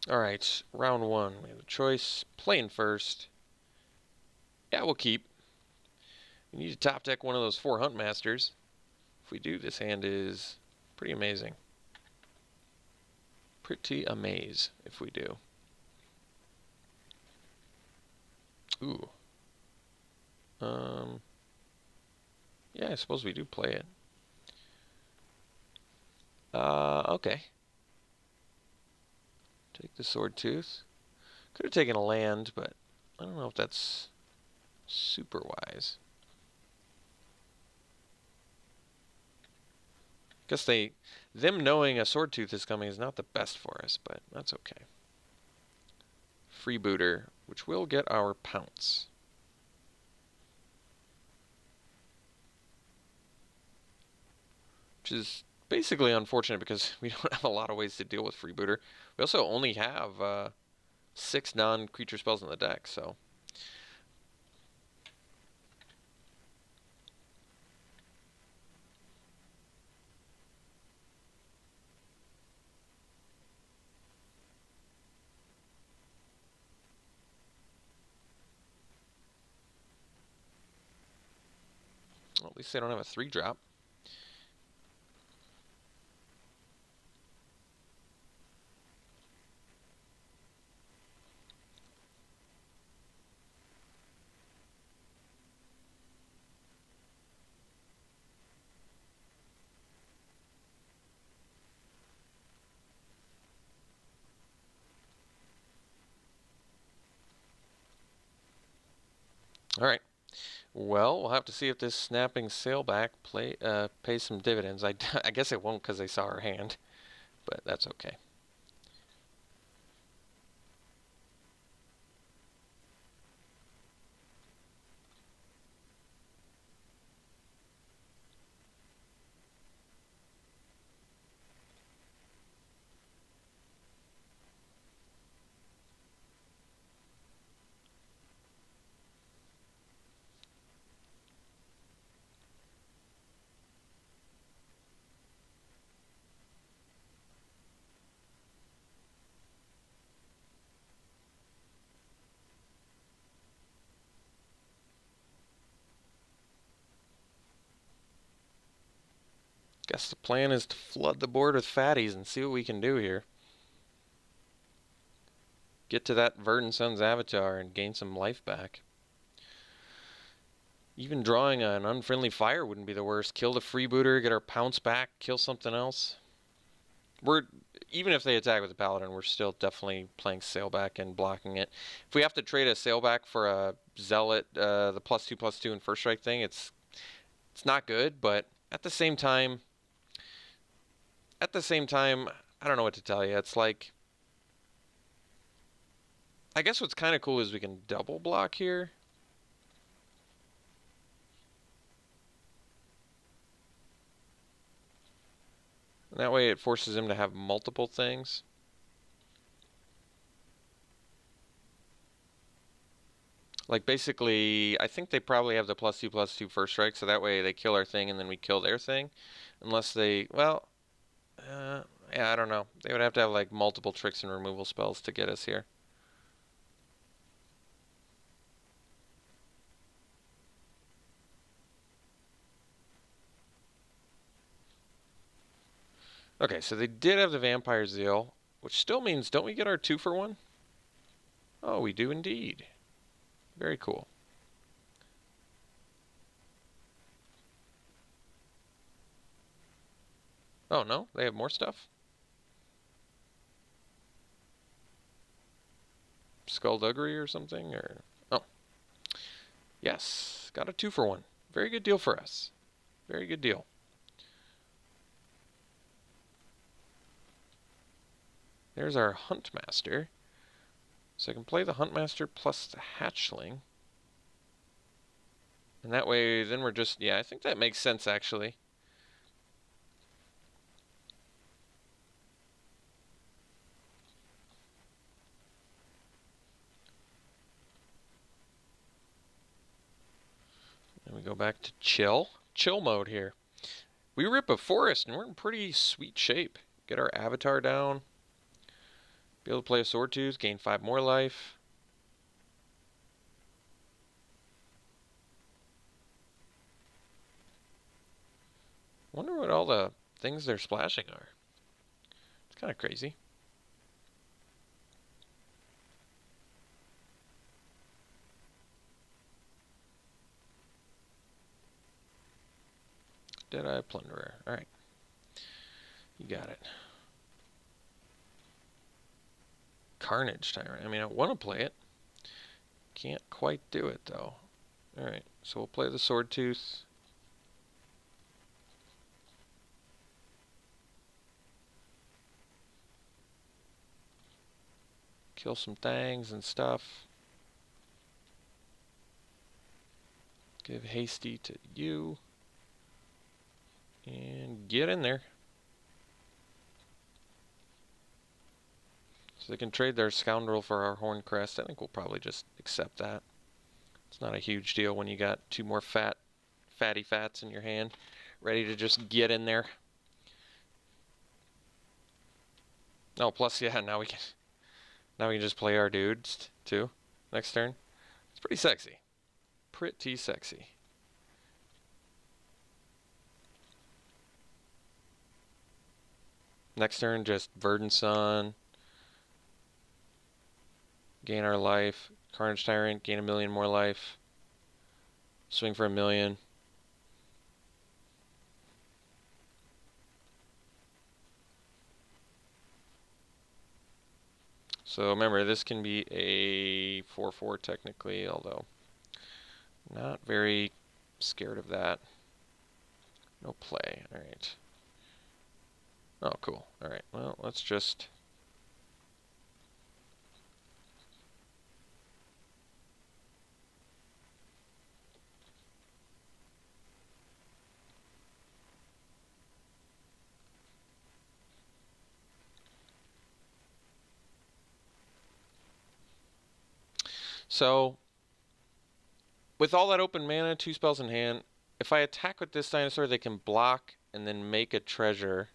Alright, round one. We have a choice. Playing first. Yeah, we'll keep. We need to top deck one of those 4 Hunt Masters. If we do, this hand is pretty amazing. Pretty amaze if we do. Ooh. Yeah, I suppose we do play it. Okay. Take the Sword Tooth. Could have taken a land, but I don't know if that's super wise. Guess them knowing a Sword Tooth is coming is not the best for us, but that's okay. Freebooter, which will get our pounce. Which is basically unfortunate because we don't have a lot of ways to deal with Freebooter. We also only have 6 non-creature spells in the deck, so... Well, at least they don't have a 3-drop. Alright. Well, we'll have to see if this snapping sailback pays some dividends. I guess it won't because they saw our hand, but that's okay. Guess the plan is to flood the board with fatties and see what we can do here. Get to that Verdant Sun's avatar and gain some life back. Even drawing an Unfriendly Fire wouldn't be the worst. Kill the freebooter, get our pounce back, kill something else. Even if they attack with the Paladin, we're still definitely playing Sailback and blocking it. If we have to trade a Sailback for a Zealot, the +2/+2 and first strike thing, it's not good, but at the same time, I don't know what to tell you. It's like, I guess what's kind of cool is we can double block here. And that way it forces him to have multiple things. Like basically, I think they probably have the +2/+2 first strike, so that way they kill our thing and then we kill their thing. Unless they, well, yeah, I don't know. They would have to have like multiple tricks and removal spells to get us here. Okay, so they did have the Vampire Zeal, which still means, don't we get our 2-for-1? Oh, we do indeed. Very cool. Oh, no? They have more stuff? Skullduggery or something? Or oh. Yes, got a 2-for-1. Very good deal for us. Very good deal. There's our Huntmaster. So I can play the Huntmaster plus the Hatchling. And that way, then we're just, yeah, I think that makes sense, actually. And we go back to chill mode here. We rip a forest, and we're in pretty sweet shape. Get our avatar down. Be able to play a Sword Tooth, gain 5 more life. Wonder what all the things they're splashing are. It's kind of crazy. Deadeye Plunderer. Alright. You got it. Carnage Tyrant. I mean, I want to play it. Can't quite do it, though. Alright, so we'll play the Sword Tooth. Kill some things and stuff. Give Hasty to you. And get in there. So they can trade their Scoundrel for our Horncrest. I think we'll probably just accept that. It's not a huge deal when you got 2 more fatty fats in your hand, ready to just get in there. Oh, plus, yeah, now we can just play our dudes too next turn. It's pretty sexy. Pretty sexy. Next turn, just Verdant Sun. Gain our life. Carnage Tyrant, gain 1,000,000 more life. Swing for 1,000,000. So remember, this can be a 4/4 technically, although not very scared of that. No play. Alright. Oh, cool. Alright, well, let's just... So, with all that open mana, 2 spells in hand, if I attack with this dinosaur, they can block and then make a treasure.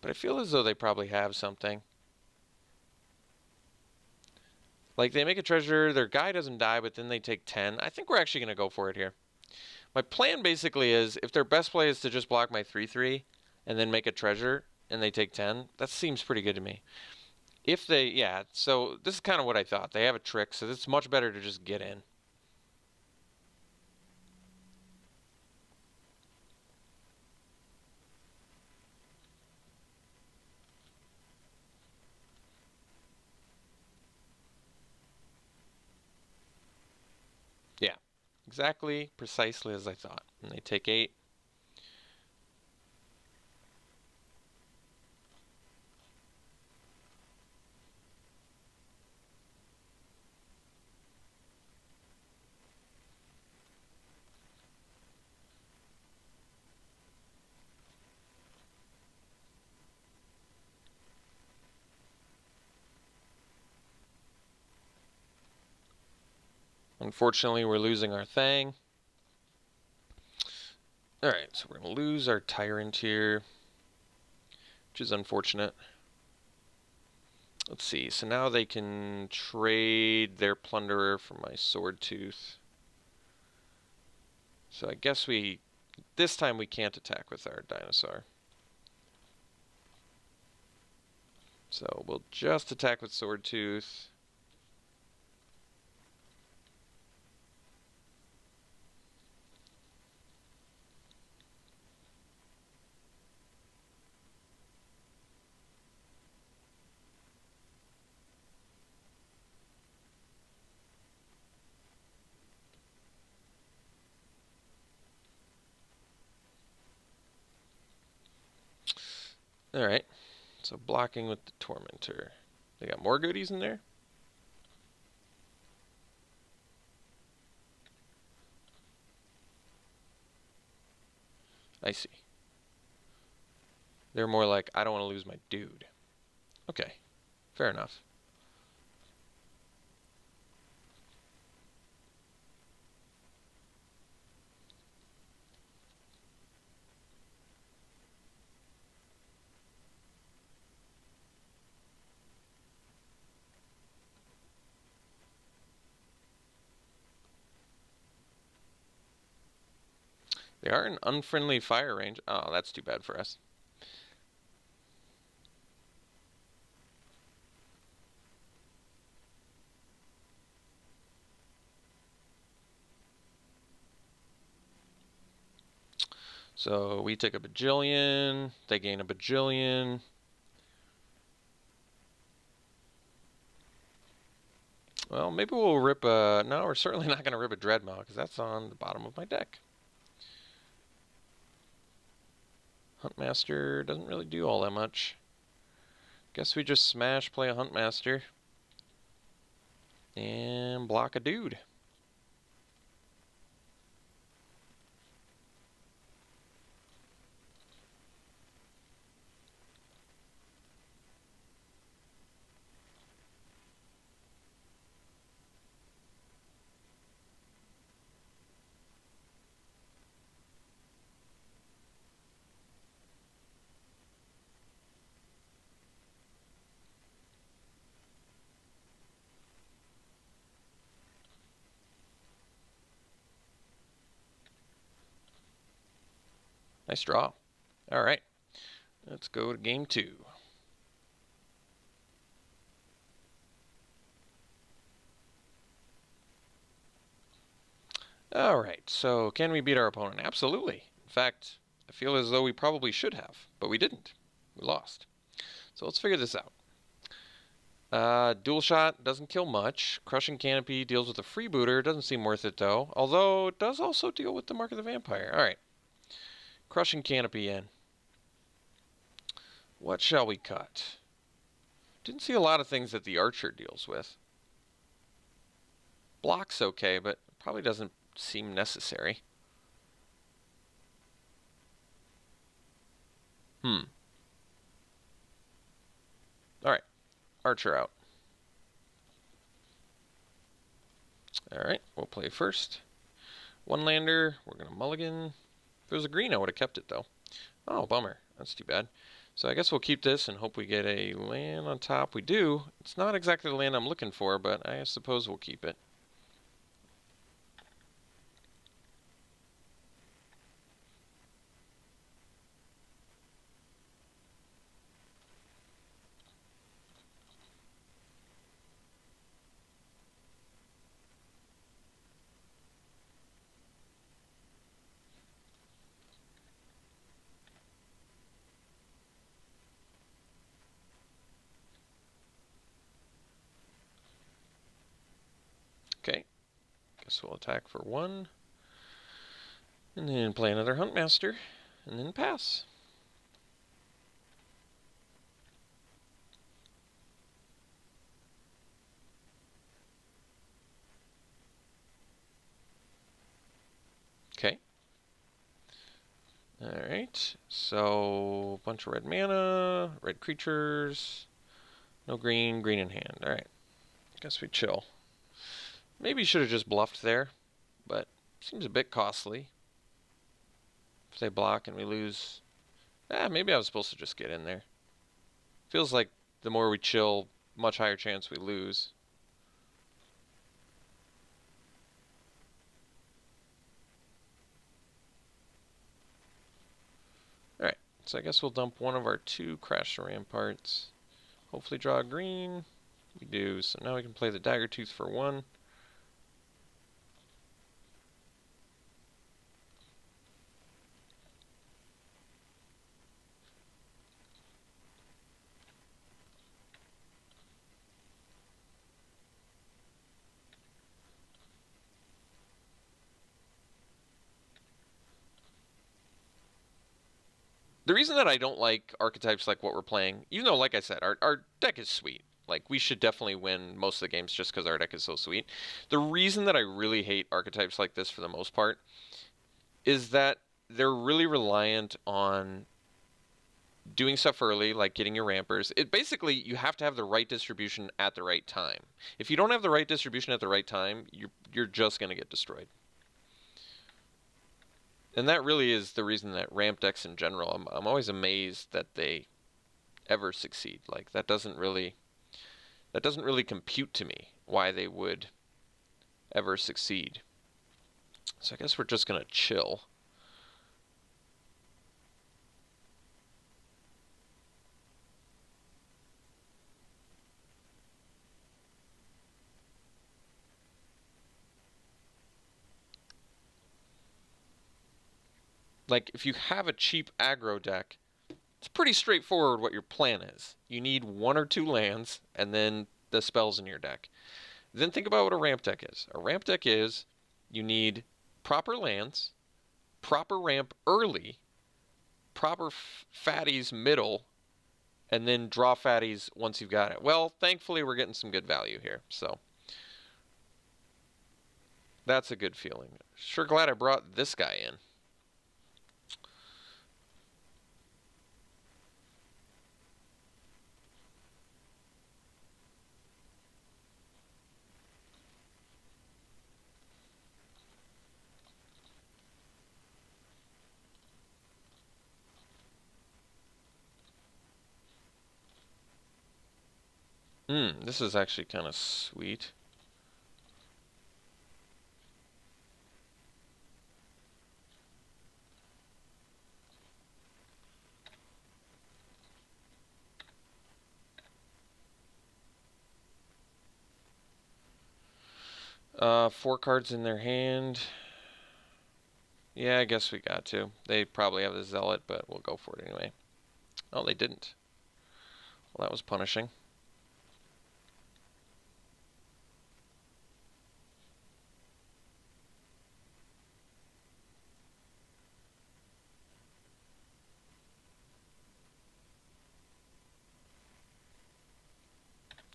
But I feel as though they probably have something. Like, they make a treasure, their guy doesn't die, but then they take 10. I think we're actually going to go for it here. My plan basically is, if their best play is to just block my 3/3 and then make a treasure and they take 10, that seems pretty good to me. If they, yeah, so this is kind of what I thought. They have a trick, so it's much better to just get in. Yeah, exactly, precisely as I thought. And they take 8. Unfortunately, we're losing our thing. Alright, so we're going to lose our Tyrant here, which is unfortunate. Let's see, so now they can trade their Plunderer for my Sword Tooth. So I guess this time we can't attack with our dinosaur. So we'll just attack with Sword Tooth. Alright, so blocking with the Tormentor. They got more goodies in there? I see. They're more like, I don't want to lose my dude. Okay, fair enough. They are in unfriendly fire range. Oh, that's too bad for us. So we take a bajillion, they gain a bajillion. Well, maybe we'll rip a... No, we're certainly not going to rip a Dreadmaw, because that's on the bottom of my deck. Huntmaster doesn't really do all that much. Guess we just smash, play a Huntmaster, and block a dude. Nice draw. All right, let's go to game 2. All right, so can we beat our opponent? Absolutely. In fact, I feel as though we probably should have, but we didn't. We lost. So let's figure this out. Dual shot doesn't kill much. Crushing Canopy deals with a freebooter. Doesn't seem worth it though. Although it does also deal with the Mark of the Vampire. Alright. Crushing Canopy in. What shall we cut? Didn't see a lot of things that the Archer deals with. Block's okay, but probably doesn't seem necessary. Alright. Archer out. Alright, we'll play first. One lander, we're going to mulligan. If it was a green, I would have kept it though. Oh, bummer. That's too bad. So I guess we'll keep this and hope we get a land on top. We do. It's not exactly the land I'm looking for, but I suppose we'll keep it. Okay, guess we'll attack for 1, and then play another Huntmaster, and then pass. Okay. Alright, so bunch of red mana, red creatures, no green, green in hand. Alright, guess we chill. Maybe should have just bluffed there, but seems a bit costly. If they block and we lose... maybe I was supposed to just get in there. Feels like the more we chill, much higher chance we lose. Alright, so I guess we'll dump one of our 2 Crash the Ramparts. Hopefully draw a green. We do, so now we can play the Daggertooth for 1. The reason that I don't like archetypes like what we're playing, even though, like I said, our deck is sweet. Like, we should definitely win most of the games just because our deck is so sweet. The reason that I really hate archetypes like this for the most part is that they're really reliant on doing stuff early, like getting your rampers. It basically, you have to have the right distribution at the right time. If you don't have the right distribution at the right time, you're just going to get destroyed. And that really is the reason that ramp decks in general, I'm always amazed that they ever succeed. Like, that doesn't really compute to me why they would ever succeed. So I guess we're just gonna chill. like, if you have a cheap aggro deck, it's pretty straightforward what your plan is. You need 1 or 2 lands, and then the spells in your deck. Then think about what a ramp deck is. A ramp deck is you need proper lands, proper ramp early, proper fatties middle, and then draw fatties once you've got it. Well, thankfully we're getting some good value here, so that's a good feeling. Sure glad I brought this guy in. This is actually kind of sweet. Four cards in their hand. Yeah, I guess we got to. They probably have the Zealot, but we'll go for it anyway. Oh, they didn't. Well, that was punishing.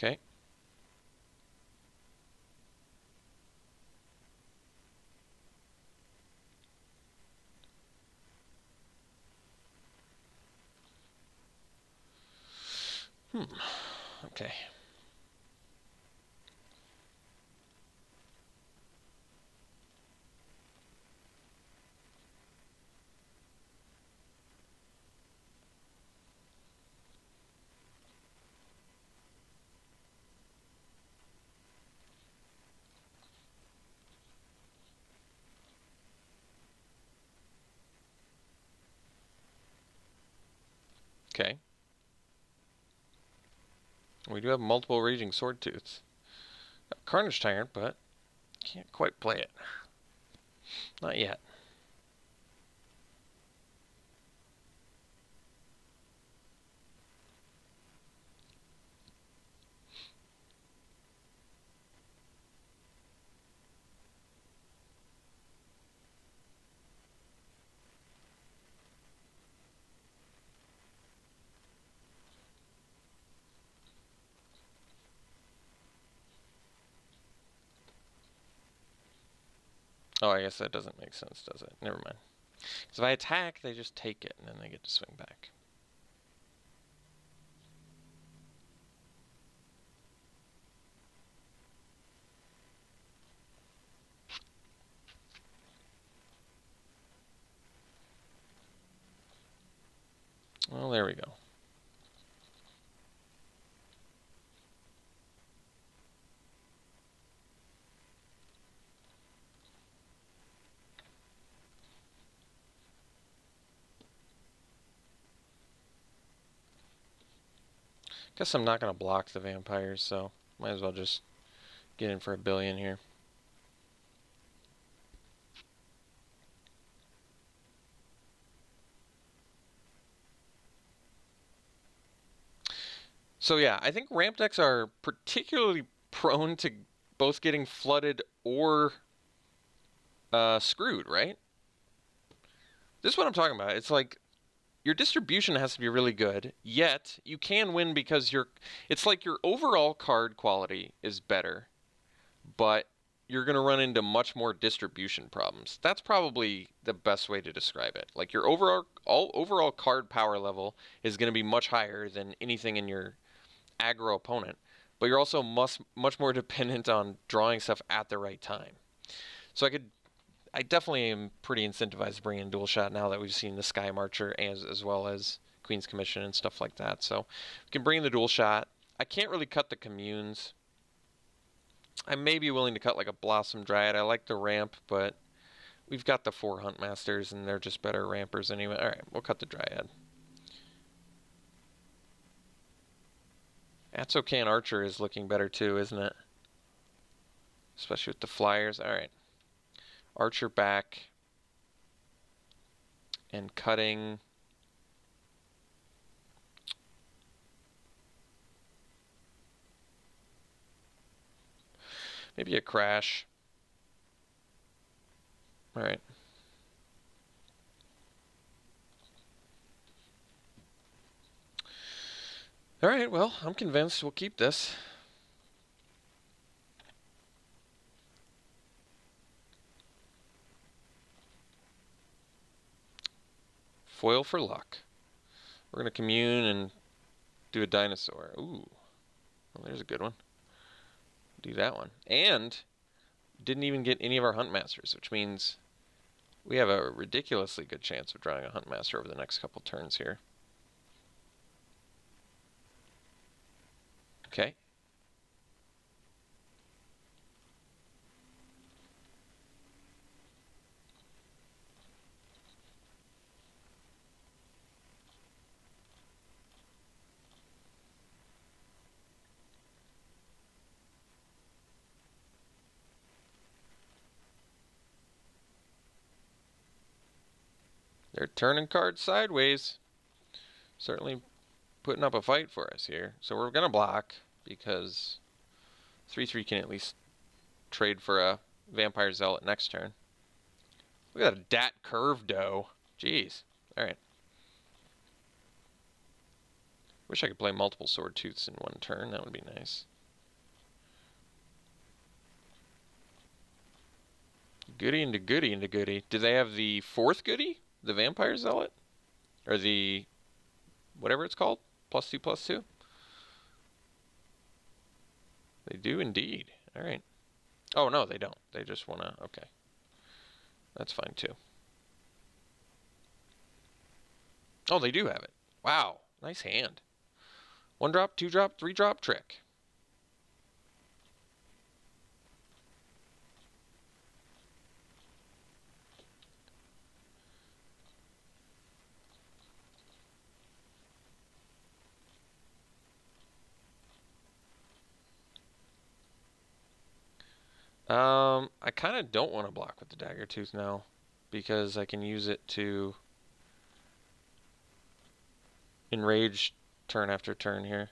Okay. Okay. Okay. We do have multiple Raging Sword Tooths. Carnage Tyrant, but can't quite play it. Not yet. Oh, I guess that doesn't make sense, does it? Never mind. Because if I attack, they just take it, and then they get to swing back. Well, there we go. Guess I'm not going to block the vampires, so might as well just get in for $1 billion here. So yeah, I think ramp decks are particularly prone to both getting flooded or screwed, right? This is what I'm talking about. It's like your distribution has to be really good, yet you can win because it's like your overall card quality is better, but you're going to run into much more distribution problems. That's probably the best way to describe it. Like your overall card power level is going to be much higher than anything in your aggro opponent, but you're also much more dependent on drawing stuff at the right time. So I definitely am pretty incentivized to bring in Dual Shot now that we've seen the Sky Marcher as well as Queen's Commission and stuff like that. So we can bring in the Dual Shot. I can't really cut the communes. I may be willing to cut like a Blossom Dryad. I like the ramp, but we've got the 4 Hunt Masters and they're just better rampers anyway. Alright, we'll cut the Dryad. Atsokan Archer is looking better too, isn't it? Especially with the flyers. Alright. Archer back. and cutting. Maybe a crash. All right. All right, well, I'm convinced we'll keep this. Foil for luck. We're going to commune and do a dinosaur. Ooh, well, there's a good one. Do that one. And didn't even get any of our hunt masters, which means we have a ridiculously good chance of drawing a hunt master over the next couple turns here. Okay. They're turning cards sideways. Certainly putting up a fight for us here. So we're going to block because 3/3 can at least trade for a Vampire Zealot next turn. Look at that Dat Curve Doe. Jeez. Alright. Wish I could play multiple Sword Tooths in one turn. That would be nice. Goody into goody into goody. Do they have the fourth goody? The Vampire Zealot? Or the... whatever it's called? +2/+2? They do indeed. Alright. Oh, no, they don't. They just want to... okay. That's fine, too. Oh, they do have it. Wow. Nice hand. 1-drop, 2-drop, 3-drop trick. I kind of don't want to block with the Dagger Tooth now because I can use it to enrage turn after turn here.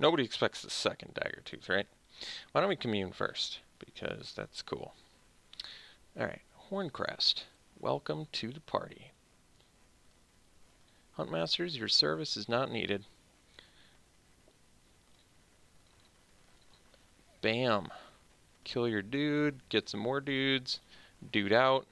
Nobody expects the second Dagger Tooth, right? Why don't we commune first? Because that's cool. Alright, Horncrest. Welcome to the party. Huntmasters, your service is not needed. Bam. Kill your dude, get some more dudes, dude out.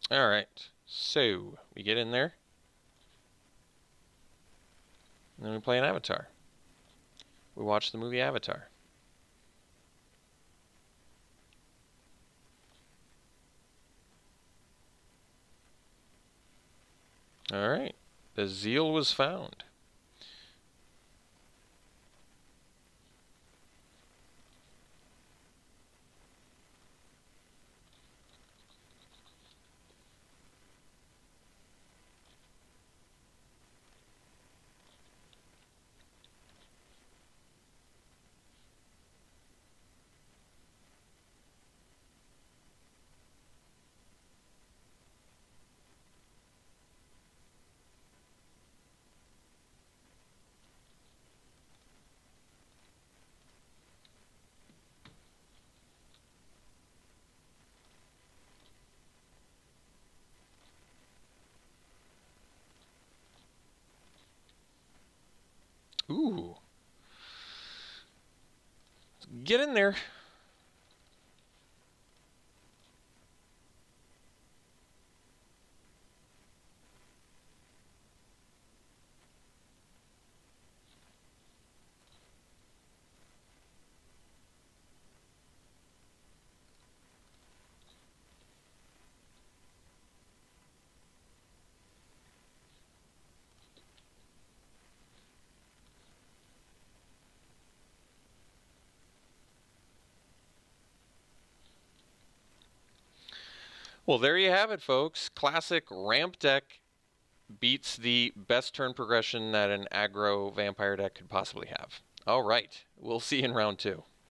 Alright, so we get in there. And then we play an Avatar. We watch the movie Avatar. All right. The Zeal was found. Ooh. Get in there. Well, there you have it, folks. Classic ramp deck beats the best turn progression that an aggro vampire deck could possibly have. All right. We'll see you in round 2.